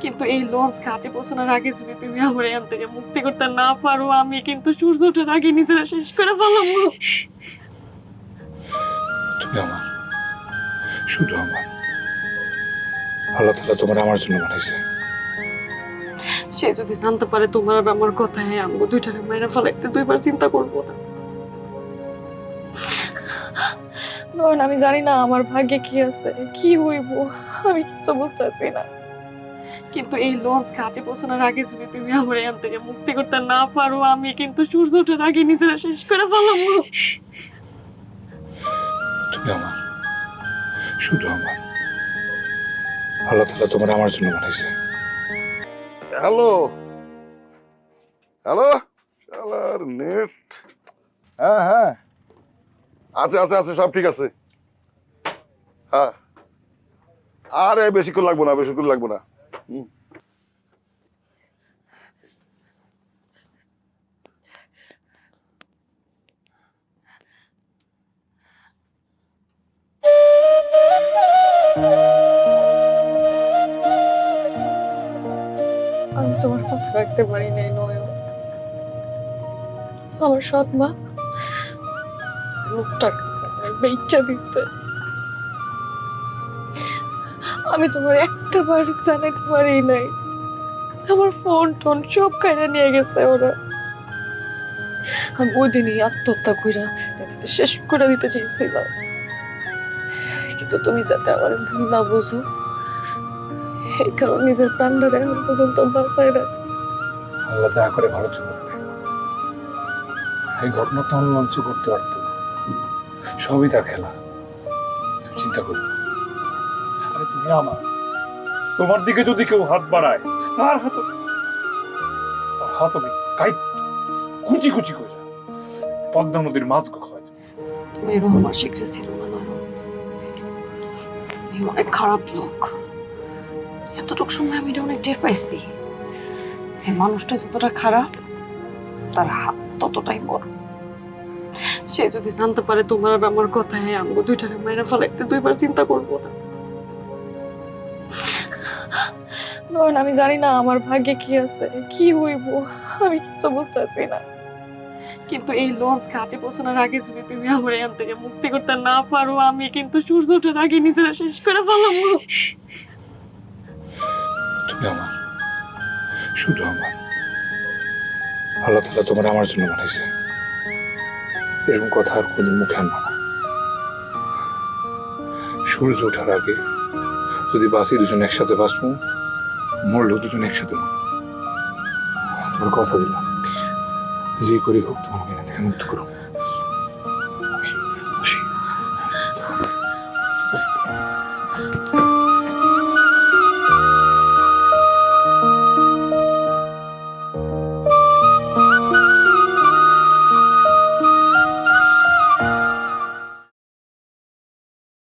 কিন্তু এই লঞ্চ ঘাটে পৌঁছানোর আগে যদি তুমি আমার এখান থেকে মুক্তি করতে না পারো, আমি কিন্তু সূর্য ওঠার আগে নিজেরা শেষ করে ফেলাবো। তুমি আমার, শুধু আমার। আল্লাহ তাআলা তোমার আমার জন্য বানাইছে। সে যদি জানতে পারে তোমার আর আমার কথা, হ্যাঁ আমগো দুইটারে মাইরা ফেলাইতে দুইবার চিন্তা করবো না। নয়ন, আমি জানি না আমার ভাগ্যে কি আছে, কি হইব, আমি কিছু বুঝতেছি না। কিন্তু এই লঞ্চ ঘাটে পৌঁছানোর আগে যদি তুমি আমার এখান থেকে মুক্তি করতে না পারো, আমি কিন্তু সূর্য ওঠার আগে নিজেরা শেষ করে ফেলাবো। তুমি আমার, শুধু আমার। আল্লাহ তাআলা তোমার আমার জন্য বানাইছে। হ্যালো হ্যালো শালার নেট। হ্যাঁ হ্যাঁ, আছে আছে আছে, সব ঠিক আছে। হ্যাঁ, আরে বেশিক্ষণ লাগবো না, বেশিক্ষণ লাগবো না। আমি তোমার কথা রাখতে পারি নাই নয়ন। আমার সৎ মা লোকটার কাছে আমার বেইচ্ছা দিচ্ছে। আমি তোমার একটা বার জানাইতে পারি নাই। আমার ফোন টোন সব কাইরা নিয়ে গেছে ওরা। আমি ওই দিনই আত্মহত্যা কইরা শেষ করে দিতে চেয়েছিলাম, কিন্তু তুমি যাতে আমার ভুল না বুঝো এই কারণে নিজের প্রাণটারে এখন পর্যন্ত বাঁচাই রাখছি। আল্লাহ যা করে ভালো জন্য করে। এই ঘটনা তো আমি মঞ্চ করতে পারতো না, সবই তার খেলা। তুমি চিন্তা করো না। আরে তুমি আমার, তোমার দিকে যদি কেউ হাত বাড়ায়, তার হাত আমি কুচি কুচি করে পদ্মা নদীর মাছ খাওয়াই দেবো। তুমি এরকম আমার শিখেছিল না নয়ন। এই অনেক খারাপ লোক। এতটুকু সময় আমি এটা অনেক টের পাইছি। এই মানুষটা যতটা খারাপ, তার হাত ততটাই বড়। সে যদি জানতে পারে তোমার আর আমার কথা, হ্যাঁ আমগো দুইটারে মাইরা ফেলাইতে দুইবার চিন্তা করবো না। নয়ন, আমি জানি না আমার ভাগ্যে কি আছে, কি হইব, আমি কিছু বুঝতেছি না। কিন্তু এই লঞ্চ ঘাটে পৌঁছানোর আগে যদি তুমি আমার এখান থেকে মুক্তি করতে না পারো, আমি কিন্তু সূর্য ওঠার আগে নিজেরা শেষ করে ফেলাবো। তুমি আমার, শুধু আমার। আল্লাহ তাআলা তোমার আমার জন্য বানাইছে। এরকম কথা আর কোনদিন মুখে আনবো না। সূর্য ওঠার আগে যদি বাঁচি, দুজন একসাথে বাঁচবো, মরলেও দুজন একসাথে মরবো। তোমার কথা দিলাম, যে করি হোক তোমার মেয়ে থেকে মুক্ত করো।